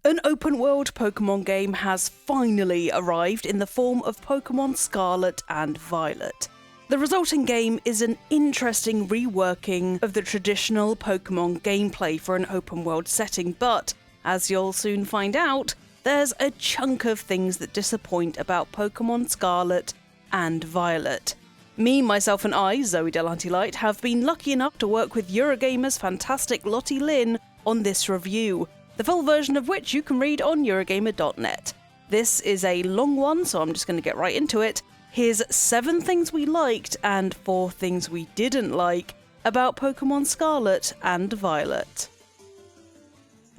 An open-world Pokemon game has finally arrived in the form of Pokemon Scarlet and Violet. The resulting game is an interesting reworking of the traditional Pokemon gameplay for an open-world setting, but, as you'll soon find out, there's a chunk of things that disappoint about Pokemon Scarlet and Violet. Me, myself and I, Zoe Delanthe-Light, have been lucky enough to work with Eurogamer's fantastic Lottie Lynn on this review, the full version of which you can read on Eurogamer.net. This is a long one, so I'm just going to get right into it. Here's 7 things we liked and 4 things we didn't like about Pokemon Scarlet and Violet.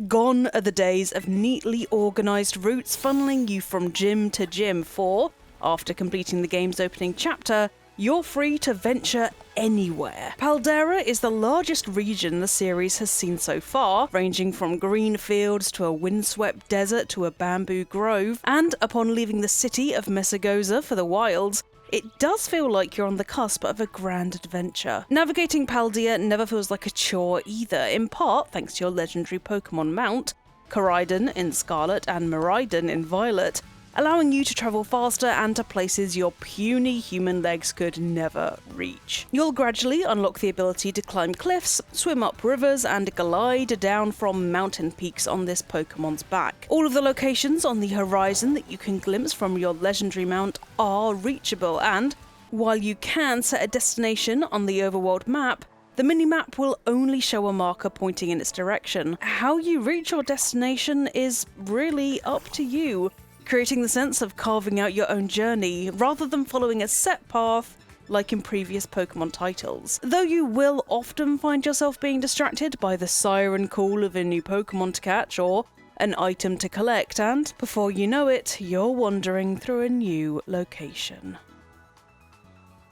Gone are the days of neatly organised routes funneling you from gym to gym, for, after completing the game's opening chapter, you're free to venture anywhere. Paldera is the largest region the series has seen so far, ranging from green fields to a windswept desert to a bamboo grove, and upon leaving the city of Mesagoza for the wilds, it does feel like you're on the cusp of a grand adventure. Navigating Paldea never feels like a chore either, in part thanks to your legendary Pokemon mount, Koraidon in Scarlet and Miraidon in Violet, allowing you to travel faster and to places your puny human legs could never reach. You'll gradually unlock the ability to climb cliffs, swim up rivers, and glide down from mountain peaks on this Pokemon's back. All of the locations on the horizon that you can glimpse from your legendary mount are reachable, and while you can set a destination on the overworld map, the minimap will only show a marker pointing in its direction. How you reach your destination is really up to you, creating the sense of carving out your own journey, rather than following a set path like in previous Pokemon titles. Though you will often find yourself being distracted by the siren call of a new Pokemon to catch or an item to collect, and before you know it, you're wandering through a new location.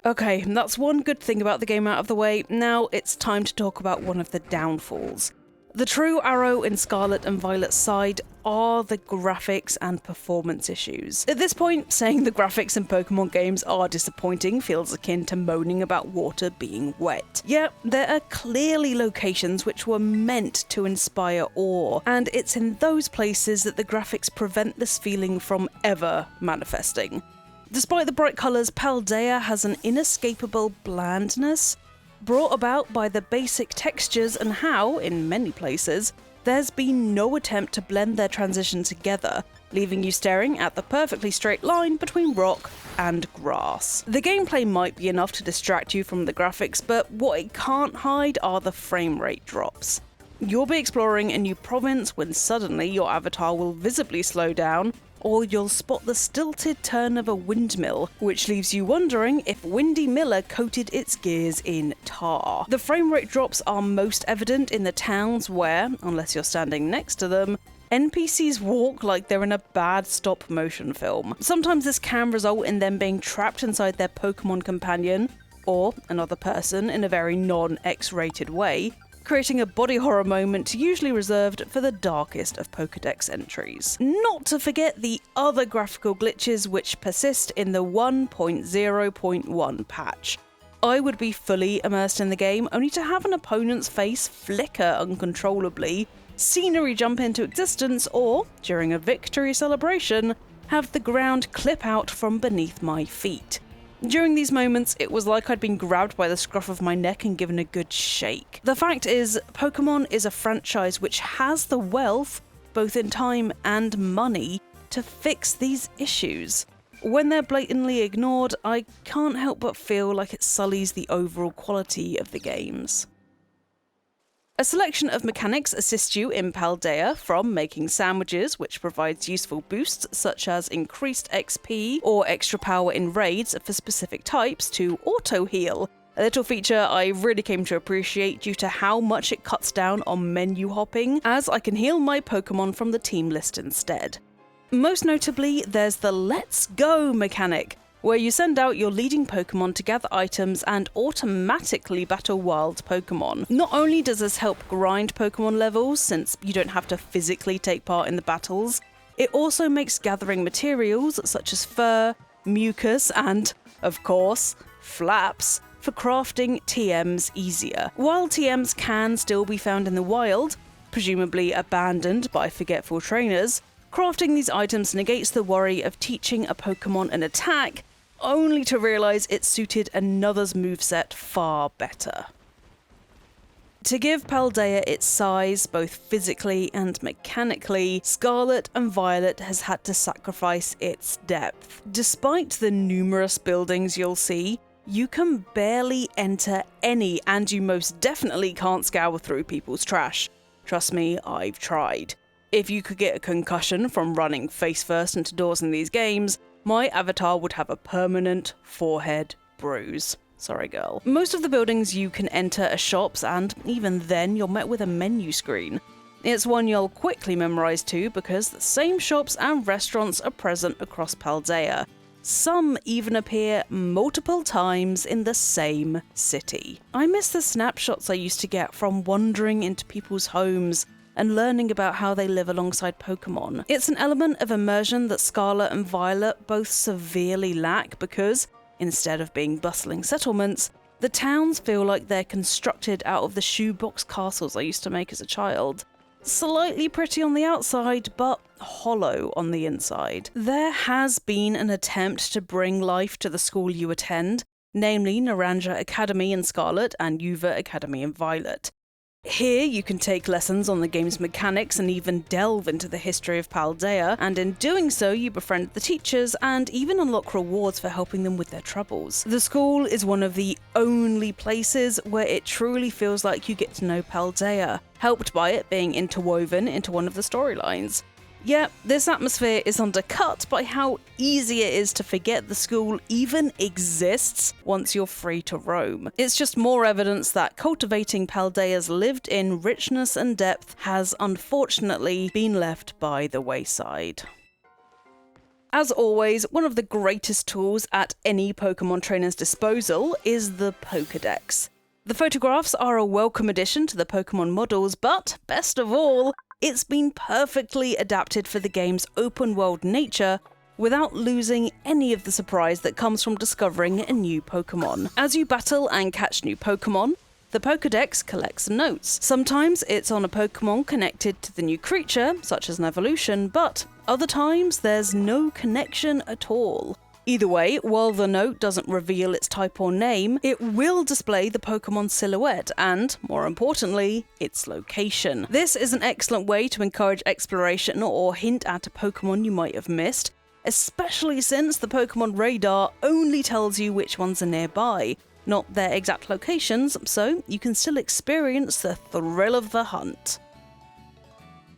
Okay, that's one good thing about the game out of the way. Now it's time to talk about one of the downfalls. The true arrow in Scarlet and Violet's side are the graphics and performance issues. At this point, saying the graphics in Pokemon games are disappointing feels akin to moaning about water being wet. Yeah, there are clearly locations which were meant to inspire awe, and it's in those places that the graphics prevent this feeling from ever manifesting. Despite the bright colours, Paldea has an inescapable blandness brought about by the basic textures and how, in many places, there's been no attempt to blend their transition together, leaving you staring at the perfectly straight line between rock and grass. The gameplay might be enough to distract you from the graphics, but what it can't hide are the frame rate drops. You'll be exploring a new province when suddenly your avatar will visibly slow down, or you'll spot the stilted turn of a windmill, which leaves you wondering if Windy Miller coated its gears in tar. The frame rate drops are most evident in the towns where, unless you're standing next to them, NPCs walk like they're in a bad stop-motion film. Sometimes this can result in them being trapped inside their Pokemon companion, or another person in a very non-X-rated way, creating a body horror moment usually reserved for the darkest of pokedex entries. Not to forget the other graphical glitches which persist in the 1.0.1 patch. I would be fully immersed in the game only to have an opponent's face flicker uncontrollably, scenery jump into existence, or, during a victory celebration, have the ground clip out from beneath my feet. During these moments, it was like I'd been grabbed by the scruff of my neck and given a good shake. The fact is, Pokemon is a franchise which has the wealth, both in time and money, to fix these issues. When they're blatantly ignored, I can't help but feel like it sullies the overall quality of the games. A selection of mechanics assist you in Paldea, from making sandwiches, which provides useful boosts such as increased XP or extra power in raids for specific types, to auto-heal, a little feature I really came to appreciate due to how much it cuts down on menu hopping, as I can heal my Pokemon from the team list instead. Most notably, there's the Let's Go mechanic, where you send out your leading Pokemon to gather items and automatically battle wild Pokemon. Not only does this help grind Pokemon levels, since you don't have to physically take part in the battles, it also makes gathering materials such as fur, mucus, and, of course, flaps for crafting TMs easier. While TMs can still be found in the wild, presumably abandoned by forgetful trainers, crafting these items negates the worry of teaching a Pokemon an attack, only to realise it suited another's moveset far better. To give Paldea its size, both physically and mechanically, Scarlet and Violet has had to sacrifice its depth. Despite the numerous buildings you'll see, you can barely enter any, and you most definitely can't scour through people's trash. Trust me, I've tried. If you could get a concussion from running face first into doors in these games, my avatar would have a permanent forehead bruise. Sorry, girl. Most of the buildings you can enter are shops, and even then you're met with a menu screen. It's one you'll quickly memorize too, because the same shops and restaurants are present across Paldea. Some even appear multiple times in the same city. I miss the snapshots I used to get from wandering into people's homes and learning about how they live alongside Pokemon. It's an element of immersion that Scarlet and Violet both severely lack because, instead of being bustling settlements, the towns feel like they're constructed out of the shoebox castles I used to make as a child. Slightly pretty on the outside, but hollow on the inside. There has been an attempt to bring life to the school you attend, namely Naranja Academy in Scarlet and Yuva Academy in Violet. Here you can take lessons on the game's mechanics and even delve into the history of Paldea, and in doing so you befriend the teachers and even unlock rewards for helping them with their troubles. The school is one of the only places where it truly feels like you get to know Paldea, helped by it being interwoven into one of the storylines. Yet, this atmosphere is undercut by how easy it is to forget the school even exists once you're free to roam. It's just more evidence that cultivating Paldea's lived-in richness and depth has unfortunately been left by the wayside. As always, one of the greatest tools at any Pokemon trainer's disposal is the pokedex. The photographs are a welcome addition to the Pokemon models, but best of all, it's been perfectly adapted for the game's open-world nature without losing any of the surprise that comes from discovering a new Pokemon. As you battle and catch new Pokemon, the Pokedex collects notes. Sometimes it's on a Pokemon connected to the new creature, such as an evolution, but other times there's no connection at all. Either way, while the note doesn't reveal its type or name, it will display the Pokemon's silhouette and, more importantly, its location. This is an excellent way to encourage exploration or hint at a Pokemon you might have missed, especially since the Pokemon radar only tells you which ones are nearby, not their exact locations, so you can still experience the thrill of the hunt.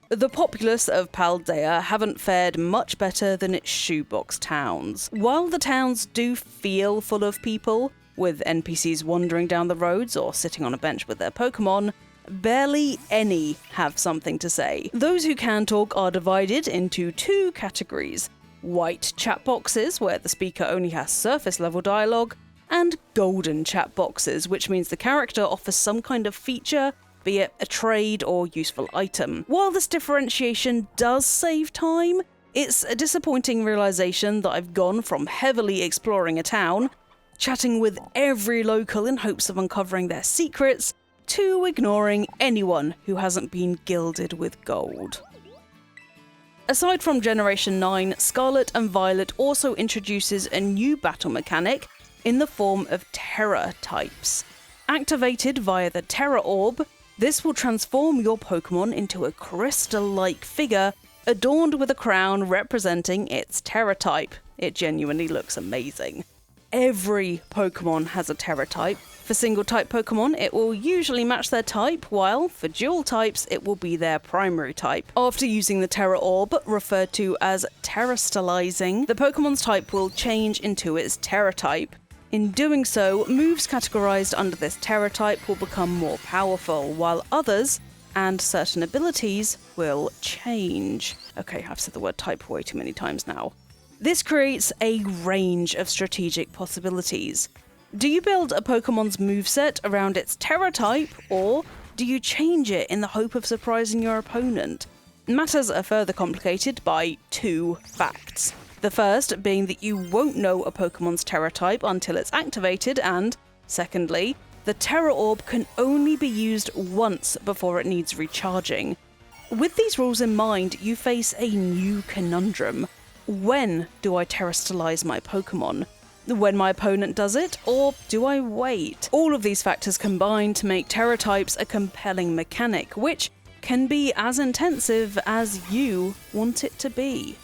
The populace of Paldea haven't fared much better than its shoebox towns. While the towns do feel full of people, with NPCs wandering down the roads or sitting on a bench with their Pokemon, barely any have something to say. Those who can talk are divided into two categories: white chat boxes, where the speaker only has surface level dialogue, and golden chat boxes, which means the character offers some kind of feature, be it a trade or useful item. While this differentiation does save time, it's a disappointing realization that I've gone from heavily exploring a town, chatting with every local in hopes of uncovering their secrets, to ignoring anyone who hasn't been gilded with gold. Aside from Generation 9, Scarlet and Violet also introduces a new battle mechanic in the form of Tera types. Activated via the Tera Orb, this will transform your Pokemon into a crystal-like figure adorned with a crown representing its Tera type. It genuinely looks amazing. Every Pokemon has a Tera type. For single-type Pokemon, it will usually match their type, while for dual types, it will be their primary type. After using the Tera Orb, referred to as terastallizing, the Pokemon's type will change into its Tera type. In doing so, moves categorized under this Tera type will become more powerful, while others, and certain abilities, will change. Okay, I've said the word type way too many times now. This creates a range of strategic possibilities. Do you build a Pokemon's moveset around its Tera type, or do you change it in the hope of surprising your opponent? Matters are further complicated by two facts. The first being that you won't know a Pokemon's Tera type until it's activated, and, secondly, the Tera Orb can only be used once before it needs recharging, With these rules in mind, you face a new conundrum. When do I terrestrialize my Pokemon? When my opponent does it, or do I wait? All of these factors combine to make Tera types a compelling mechanic, which can be as intensive as you want it to be.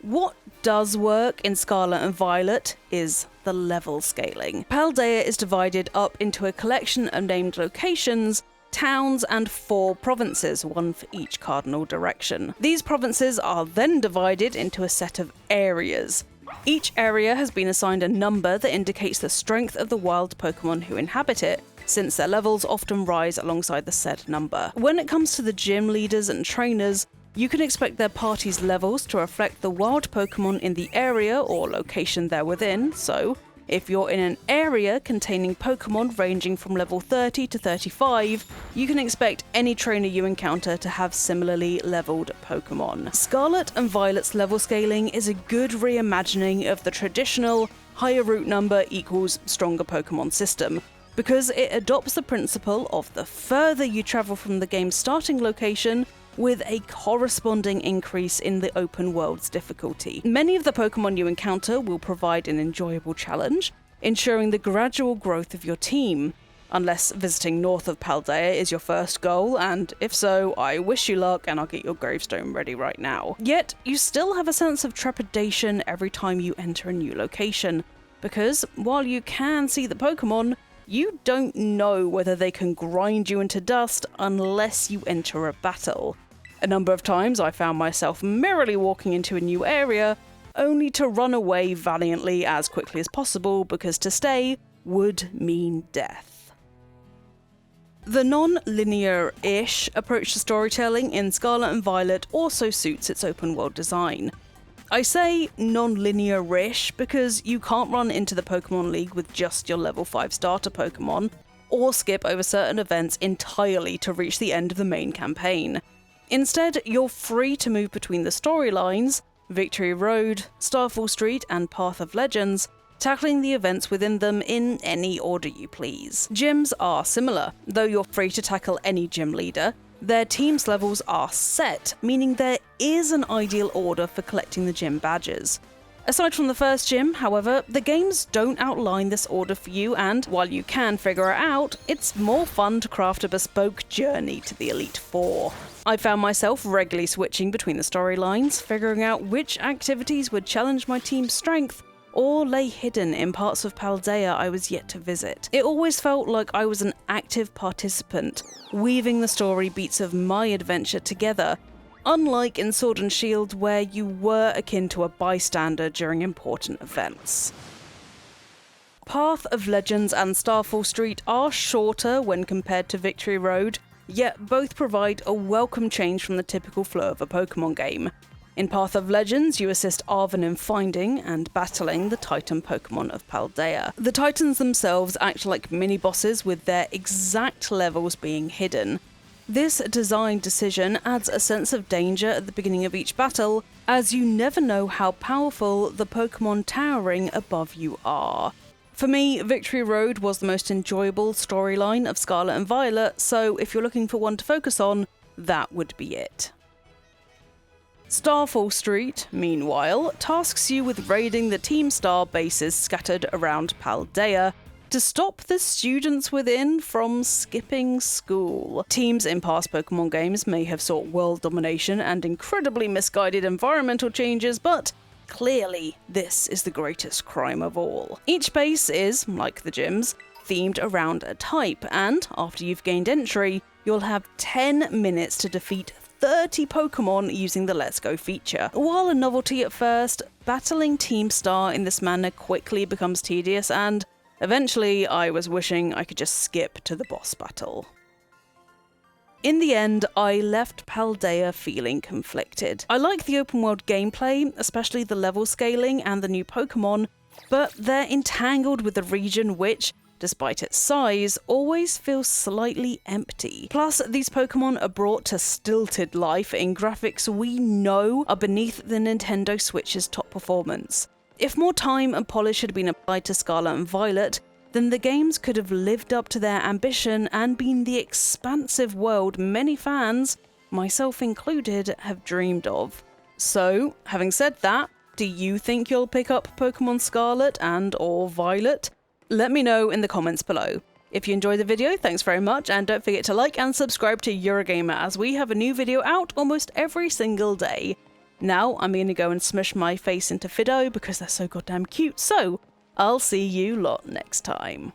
What does work in Scarlet and Violet is the level scaling. Paldea is divided up into a collection of named locations, towns, and 4 provinces, one for each cardinal direction. These provinces are then divided into a set of areas. Each area has been assigned a number that indicates the strength of the wild Pokemon who inhabit it, since their levels often rise alongside the said number. When it comes to the gym leaders and trainers, you can expect their party's levels to reflect the wild Pokemon in the area or location they're within, so if you're in an area containing Pokemon ranging from level 30 to 35, you can expect any trainer you encounter to have similarly leveled Pokemon. Scarlet and Violet's level scaling is a good reimagining of the traditional higher root number equals stronger Pokemon system, because it adopts the principle of the further you travel from the game's starting location, with a corresponding increase in the open world's difficulty. Many of the Pokemon you encounter will provide an enjoyable challenge, ensuring the gradual growth of your team, unless visiting north of Paldea is your first goal, and if so, I wish you luck and I'll get your gravestone ready right now. Yet, you still have a sense of trepidation every time you enter a new location, because while you can see the Pokemon, you don't know whether they can grind you into dust unless you enter a battle. A number of times I found myself merrily walking into a new area, only to run away valiantly as quickly as possible because to stay would mean death. The non-linear-ish approach to storytelling in Scarlet and Violet also suits its open world design. I say non-linear-ish because you can't run into the Pokemon League with just your level 5 starter Pokemon, or skip over certain events entirely to reach the end of the main campaign. Instead, you're free to move between the storylines, Victory Road, Starfall Street, and Path of Legends, tackling the events within them in any order you please. Gyms are similar, though you're free to tackle any gym leader. Their team's levels are set, meaning there is an ideal order for collecting the gym badges. Aside from the first gym, however, the games don't outline this order for you, and while you can figure it out, it's more fun to craft a bespoke journey to the Elite Four. I found myself regularly switching between the storylines, figuring out which activities would challenge my team's strength or lay hidden in parts of Paldea I was yet to visit. It always felt like I was an active participant, weaving the story beats of my adventure together, unlike in Sword and Shield where you were akin to a bystander during important events. Path of Legends and Starfall Street are shorter when compared to Victory Road, yet both provide a welcome change from the typical flow of a Pokemon game. In Path of Legends, you assist Arven in finding and battling the Titan Pokemon of Paldea. The Titans themselves act like mini-bosses with their exact levels being hidden. This design decision adds a sense of danger at the beginning of each battle, as you never know how powerful the Pokemon towering above you are. For me, Victory Road was the most enjoyable storyline of Scarlet and Violet, so if you're looking for one to focus on, that would be it. Starfall Street, meanwhile, tasks you with raiding the Team Star bases scattered around Paldea to stop the students within from skipping school. Teams in past Pokemon games may have sought world domination and incredibly misguided environmental changes, but clearly this is the greatest crime of all. Each base is, like the gyms, themed around a type, and after you've gained entry, you'll have 10 minutes to defeat 30 Pokemon using the Let's Go feature. While a novelty at first, battling Team Star in this manner quickly becomes tedious, and eventually I was wishing I could just skip to the boss battle. In the end, I left Paldea feeling conflicted. I like the open world gameplay, especially the level scaling and the new Pokemon, but they're entangled with the region which, despite its size, always feels slightly empty. Plus, these Pokemon are brought to stilted life in graphics we know are beneath the Nintendo Switch's top performance. If more time and polish had been applied to Scarlet and Violet, then the games could have lived up to their ambition and been the expansive world many fans, myself included, have dreamed of. So, having said that, do you think you'll pick up Pokemon Scarlet and or Violet? Let me know in the comments below. If you enjoyed the video, thanks very much, and don't forget to like and subscribe to Eurogamer as we have a new video out almost every single day. Now, I'm going to go and smush my face into Fido because they're so goddamn cute, so I'll see you lot next time.